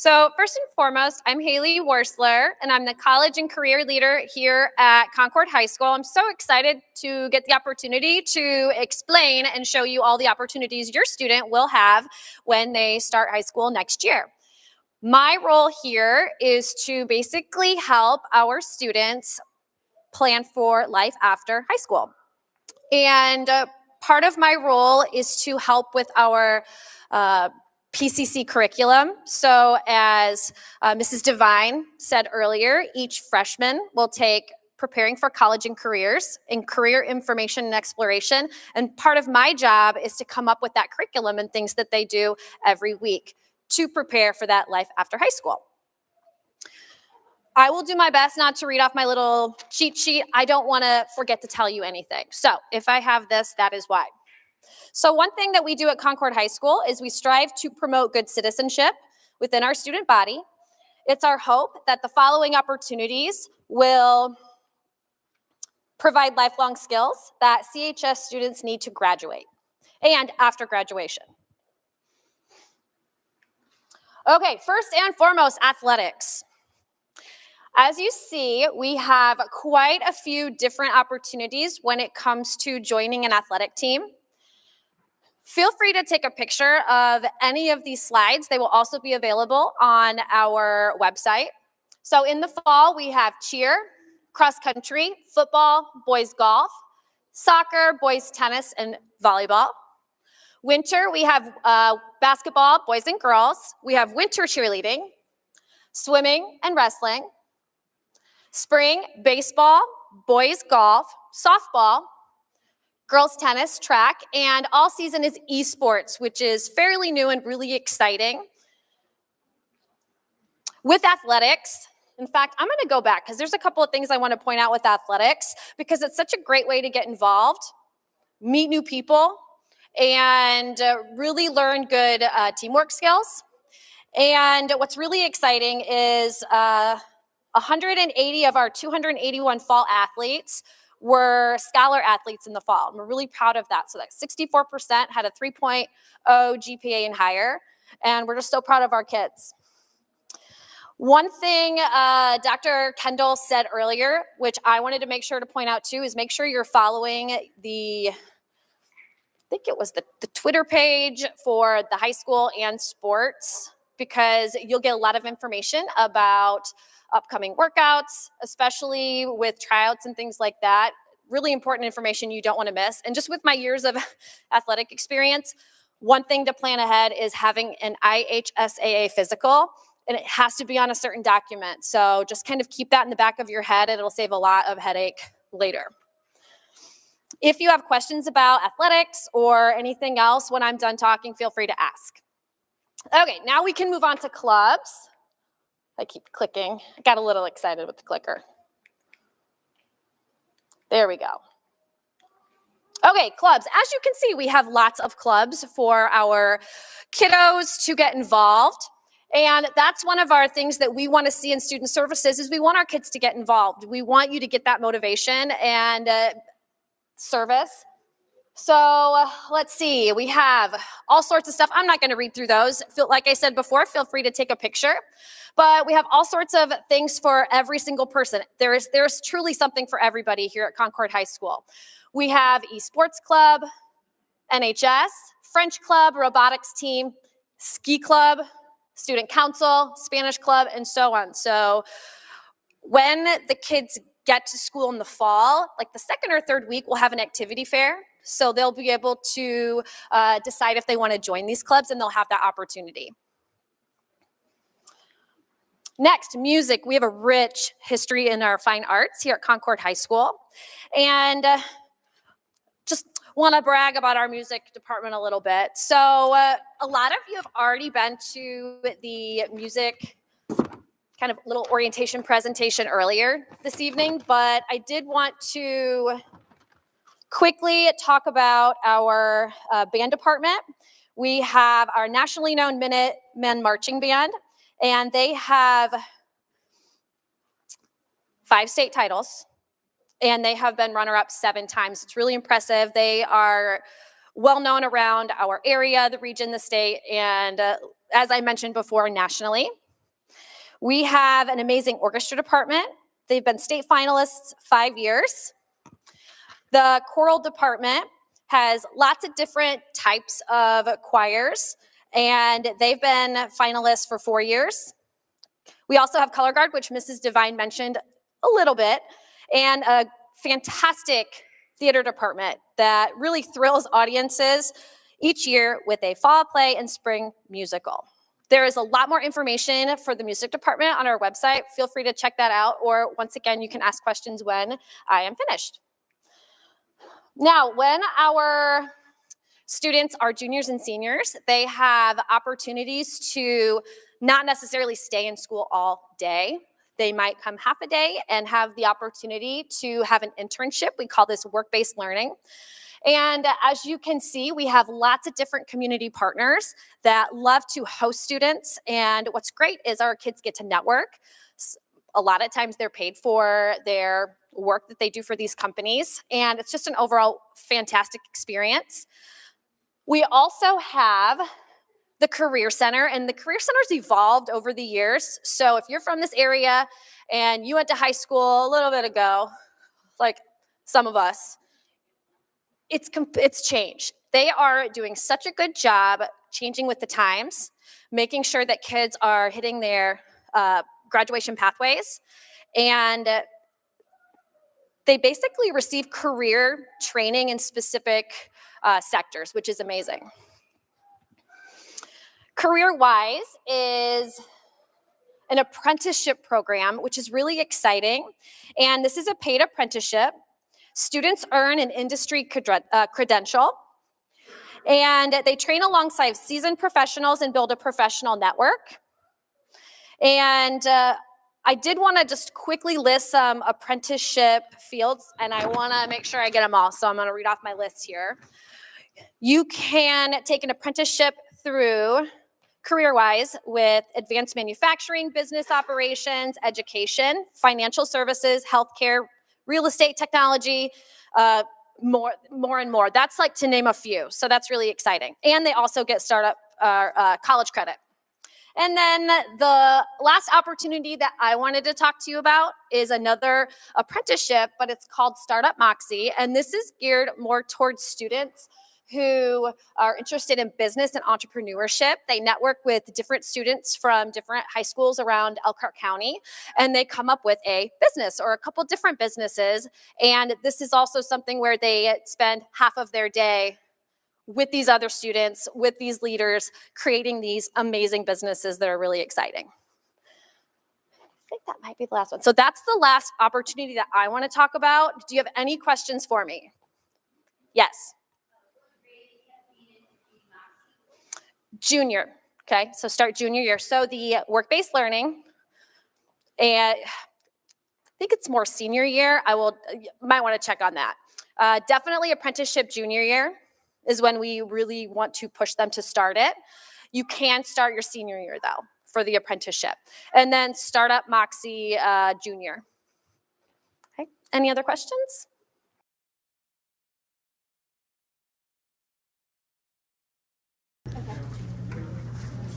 So first and foremost, I'm Haley Worsler, and I'm the college and career leader here at Concord High School. I'm so excited to get the opportunity to explain and show you all the opportunities your student will have when they start high school next year. My role here is to basically help our students plan for life after high school. And part of my role is to help with our PCC curriculum. So as Mrs. Devine said earlier, each freshman will take Preparing for College and Careers and Career Information and Exploration. And part of my job is to come up with that curriculum and things that they do every week to prepare for that life after high school. I will do my best not to read off my little cheat sheet. I don't want to forget to tell you anything. So if I have this, that is why. So one thing that we do at Concord High School is we strive to promote good citizenship within our student body. It's our hope that the following opportunities will provide lifelong skills that CHS students need to graduate and after graduation. Okay, first and foremost, athletics. As you see, we have quite a few different opportunities when it comes to joining an athletic team. Feel free to take a picture of any of these slides. They will also be available on our website. So in the fall, we have cheer, cross country, football, boys golf, soccer, boys tennis, and volleyball. Winter, we have basketball, boys and girls. We have winter cheerleading, swimming, and wrestling. Spring, baseball, boys golf, softball, girls tennis, track, and all season is esports, which is fairly new and really exciting. With athletics, in fact, I'm gonna go back because there's a couple of things I want to point out with athletics because it's such a great way to get involved, meet new people, and really learn good teamwork skills. And what's really exciting is 180 of our 281 fall athletes were scholar athletes in the fall. We're really proud of that. So that 64% had a 3.0 GPA and higher, and we're just so proud of our kids. One thing Dr. Kendall said earlier, which I wanted to make sure to point out too, is make sure you're following I think it was the Twitter page for the high school and sports, because you'll get a lot of information about upcoming workouts, especially with tryouts and things like that. Really important information you don't want to miss. And just with my years of athletic experience, one thing to plan ahead is having an IHSAA physical, and it has to be on a certain document. So just kind of keep that in the back of your head, and it'll save a lot of headache later. If you have questions about athletics or anything else when I'm done talking, feel free to ask. Okay, now we can move on to clubs. I keep clicking. I got a little excited with the clicker. There we go. Okay, clubs. As you can see, we have lots of clubs for our kiddos to get involved. And that's one of our things that we want to see in student services is we want our kids to get involved. We want you to get that motivation and service. So let's see, we have all sorts of stuff. I'm not going to read through those. Like I said before, feel free to take a picture. But we have all sorts of things for every single person. There's truly something for everybody here at Concord High School. We have esports club, NHS, French club, robotics team, ski club, student council, Spanish club, and so on. So when the kids get to school in the fall, like the second or third week, we'll have an activity fair. So they'll be able to decide if they want to join these clubs, and they'll have that opportunity. Next, music. We have a rich history in our fine arts here at Concord High School. And just want to brag about our music department a little bit. So a lot of you have already been to the music kind of little orientation presentation earlier this evening, but I did want to quickly talk about our band department. We have our nationally known Minutemen Marching Band, and they have 5 state titles, and they have been runner-up 7 times. It's really impressive. They are well known around our area, the region, the state, and as I mentioned before, nationally. We have an amazing orchestra department. They've been state finalists 5 years. The choral department has lots of different types of choirs, and they've been finalists for 4 years. We also have color guard, which Mrs. Devine mentioned a little bit, and a fantastic theater department that really thrills audiences each year with a fall play and spring musical. There is a lot more information for the music department on our website. Feel free to check that out, or once again, you can ask questions when I am finished. Now, when our students are juniors and seniors, they have opportunities to not necessarily stay in school all day. They might come half a day and have the opportunity to have an internship. We call this work-based learning. And as you can see, we have lots of different community partners that love to host students. And what's great is our kids get to network. A lot of times they're paid for their work that they do for these companies. And it's just an overall fantastic experience. We also have the Career Center, and the Career Center's evolved over the years. So if you're from this area and you went to high school a little bit ago, like some of us, it's changed. They are doing such a good job changing with the times, making sure that kids are hitting their graduation pathways, and they basically receive career training in specific sectors, which is amazing. CareerWise is an apprenticeship program, which is really exciting. And this is a paid apprenticeship. Students earn an industry credential. And they train alongside seasoned professionals and build a professional network. And I did want to just quickly list some apprenticeship fields, and I want to make sure I get them all. So I'm going to read off my list here. You can take an apprenticeship through CareerWise with advanced manufacturing, business operations, education, financial services, healthcare, real estate technology, more and more. That's like to name a few. So that's really exciting. And they also get startup college credit. And then the last opportunity that I wanted to talk to you about is another apprenticeship, but it's called Startup Moxie. And this is geared more towards students who are interested in business and entrepreneurship. They network with different students from different high schools around Elkhart County, and they come up with a business or a couple different businesses. And this is also something where they spend half of their day with these other students, with these leaders, creating these amazing businesses that are really exciting. I think that might be the last one. So that's the last opportunity that I want to talk about. Do you have any questions for me? Yes. Junior, okay, so start junior year. So the work-based learning, and I think it's more senior year. Might want to check on that. Definitely apprenticeship junior year is when we really want to push them to start it. You can start your senior year though for the apprenticeship. And then Startup Moxie junior. Okay, any other questions?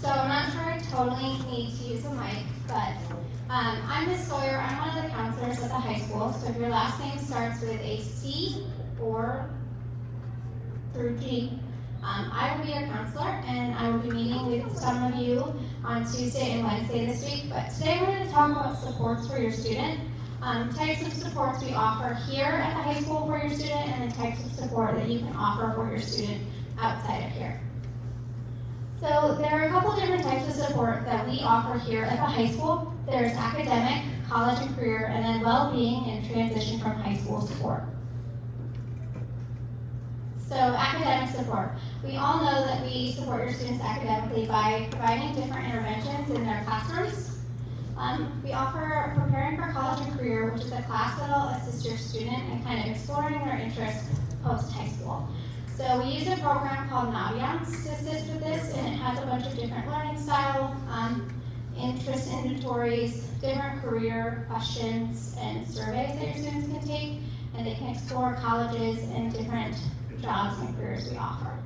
So I'm not sure I totally need to use a mic, but I'm Miss Sawyer. I'm one of the counselors at the high school. So if your last name starts with a C or through G, I will be your counselor, and I will be meeting with some of you on Tuesday and Wednesday this week. But today we're going to talk about supports for your student, types of supports we offer here at the high school for your student, and the types of support that you can offer for your student outside of here. So there are a couple different types of support that we offer here at the high school. There's academic, college and career, and then well-being and transition from high school support. So academic support. We all know that we support your students academically by providing different interventions in their classrooms. We offer preparing for college and career, which is a class that will assist your student in kind of exploring their interests post-high school. So we use a program called Naviance to assist with this, and it has a bunch of different learning style, interest inventories, different career questions and surveys that your students can take, and they can explore colleges and different jobs and careers we offer.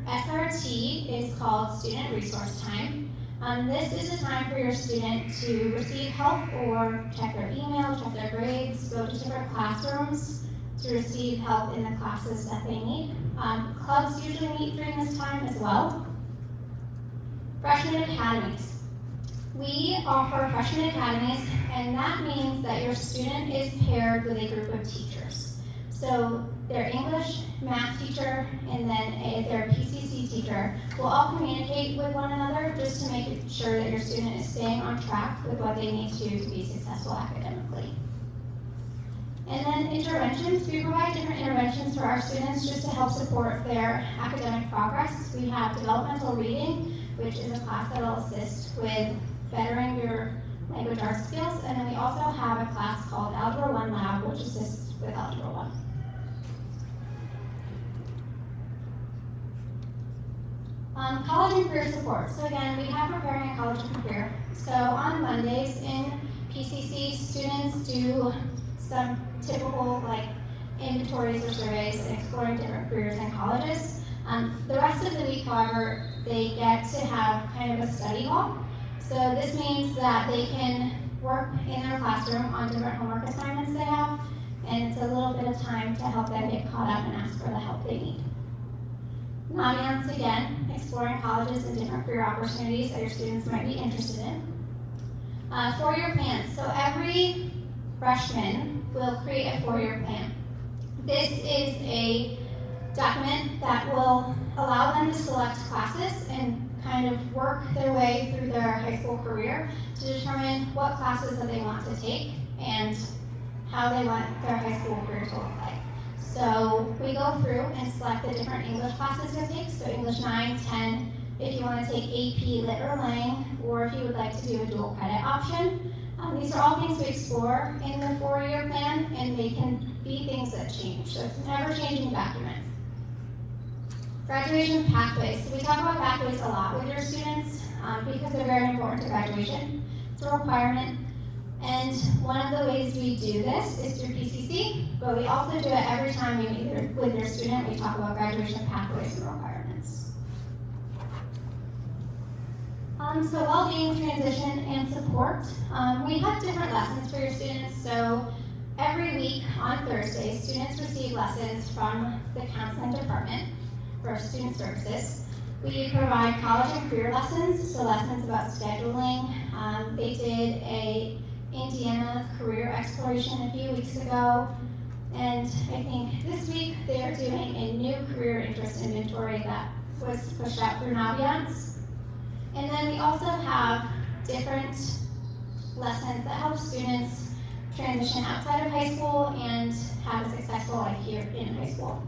SRT is called Student Resource Time. This is a time for your student to receive help or check their email, check their grades, go to different classrooms to receive help in the classes that they need. Clubs usually meet during this time as well. Freshman academies. We offer freshman academies, and that means that your student is paired with a group of teachers. So their English, math teacher, and then their PCC teacher will all communicate with one another just to make sure that your student is staying on track with what they need to be successful academically. And then interventions. We provide different interventions for our students just to help support their academic progress. We have developmental reading, which is a class that will assist with bettering your language arts skills. And then we also have a class called Algebra 1 Lab, which assists with Algebra 1. College and career support. So again, we have Preparing a College and Career. So on Mondays in PCC, students do some typical inventories or surveys and exploring different careers in colleges. The rest of the week, however, they get to have kind of a study hall. So this means that they can work in their classroom on different homework assignments they have, and it's a little bit of time to help them get caught up and ask for the help they need. Ambiance, again, exploring colleges and different career opportunities that your students might be interested in. 4-year plans. So every freshman will create a 4-year plan. This is a document that will allow them to select classes and kind of work their way through their high school career to determine what classes that they want to take and how they want their high school career to look like. So we go through and select the different English classes to take, so English 9, 10, if you want to take AP, Lit, or Lang, or if you would like to do a dual credit option. These are all things we explore in the 4-year plan, and they can be things that change, so it's a never-changing document. Graduation pathways. So we talk about pathways a lot with your students because they're very important to graduation. It's a requirement. And one of the ways we do this is through PCC, but we also do it every time we meet with your student. We talk about graduation pathways and requirements. So well-being, transition, and support. We have different lessons for your students. So every week on Thursday, students receive lessons from the counseling department for student services. We provide college and career lessons, so lessons about scheduling. They did a Indiana career exploration a few weeks ago, and I think this week they are doing a new career interest inventory that was pushed out through Naviance. And then we also have different lessons that help students transition outside of high school and have a successful life here in high school.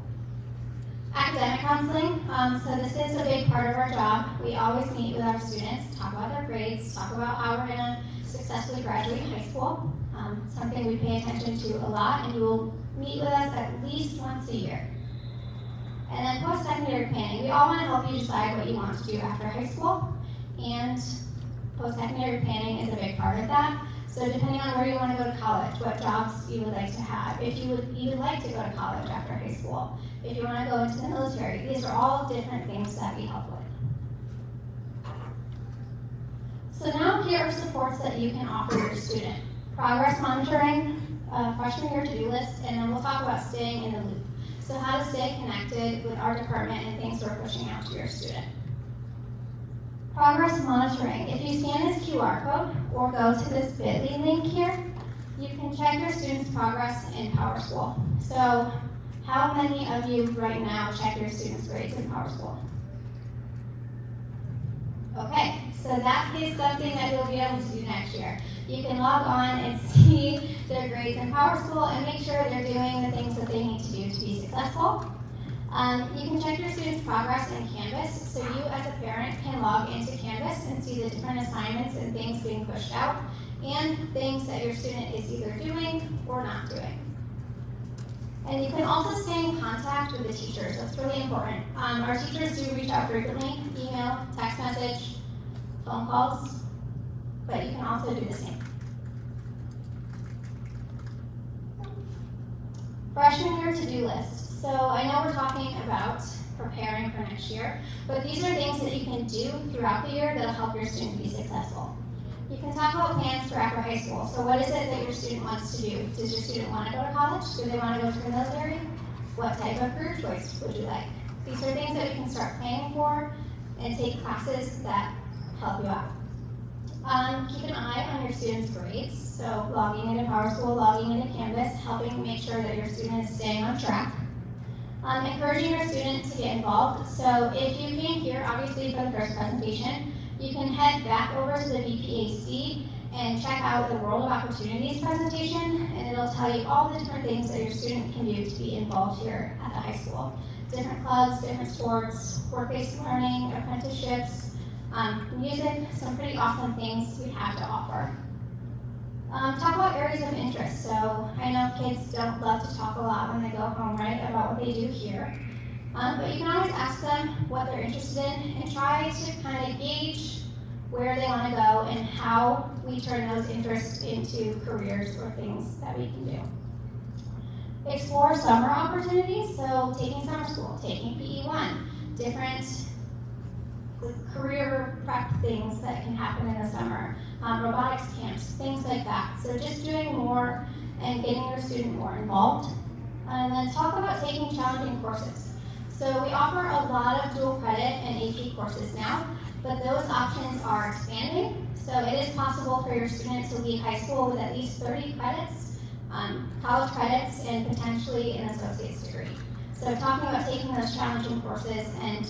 Academic counseling, so this is a big part of our job. We always meet with our students, talk about their grades, talk about how we're going to successfully graduate high school. Something we pay attention to a lot, and you will meet with us at least once a year. And then post-secondary planning. We all want to help you decide what you want to do after high school, and post-secondary planning is a big part of that. So depending on where you want to go to college, what jobs you would like to have, if you would even like to go to college after high school, if you want to go into the military, these are all different things that we help with. So now here are supports that you can offer your student. Progress monitoring, freshman year to-do list, and then we'll talk about staying in the loop. So how to stay connected with our department and things we're pushing out to your student. Progress monitoring. If you scan this QR code or go to this bit.ly link here, you can check your students' progress in PowerSchool. So how many of you right now check your students' grades in PowerSchool? Okay, so that is something that you'll be able to do next year. You can log on and see their grades in PowerSchool and make sure they're doing the things that they need to do to be successful. You can check your students' progress in Canvas, so you as a parent can log into Canvas and see the different assignments and things being pushed out, and things that your student is either doing or not doing. And you can also stay in contact with the teachers. That's really important. Our teachers do reach out frequently, email, text message, phone calls, but you can also do the same. Freshman year to-do list. So I know we're talking about preparing for next year. But these are things that you can do throughout the year that'll help your student be successful. You can talk about plans for after high school. So what is it that your student wants to do? Does your student want to go to college? Do they want to go to the military? What type of career choice would you like? These are things that we can start planning for and take classes that help you out. Keep an eye on your students' grades. So logging into PowerSchool, logging into Canvas, helping make sure that your student is staying on track. Encouraging your student to get involved. So if you came here, obviously for the first presentation, you can head back over to the BPAC and check out the World of Opportunities presentation, and it'll tell you all the different things that your student can do to be involved here at the high school. Different clubs, different sports, work-based learning, apprenticeships, music, some pretty awesome things we have to offer. Talk about areas of interest. So I know kids don't love to talk a lot when they go home, right, about what they do here. But you can always ask them what they're interested in and try to kind of gauge where they want to go and how we turn those interests into careers or things that we can do. Explore summer opportunities, so taking summer school, taking PE1, different career prep things that can happen in the summer, robotics camps, things like that. So just doing more and getting your student more involved. And then talk about taking challenging courses. So we offer a lot of dual credit and AP courses now, but those options are expanding. So it is possible for your student to leave high school with at least 30 credits, college credits, and potentially an associate's degree. So talking about taking those challenging courses and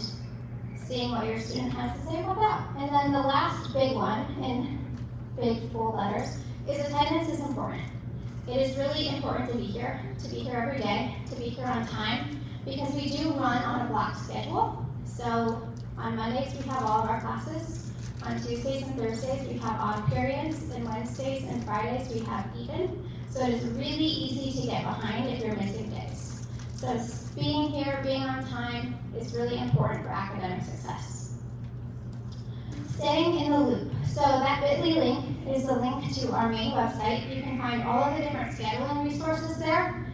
seeing what your student has to say about that. And then the last big one, in big bold letters, is attendance is important. It is really important to be here every day, to be here on time, because we do run on a block schedule. So on Mondays we have all of our classes. On Tuesdays and Thursdays we have odd periods, and Wednesdays and Fridays we have even. So it is really easy to get behind if you're missing days. So being here, being on time is really important for academic success. Staying in the loop. So that bit.ly link is the link to our main website. You can find all of the different scheduling resources there.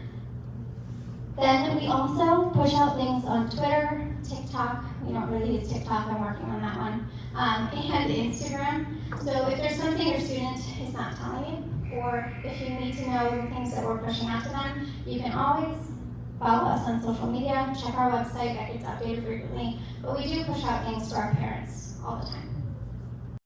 Then we also push out things on Twitter, TikTok. We don't really use TikTok, I'm working on that one, and Instagram. So if there's something your student is not telling you, or if you need to know the things that we're pushing out to them, you can always follow us on social media, check our website, that gets updated frequently, but we do push out things to our parents all the time.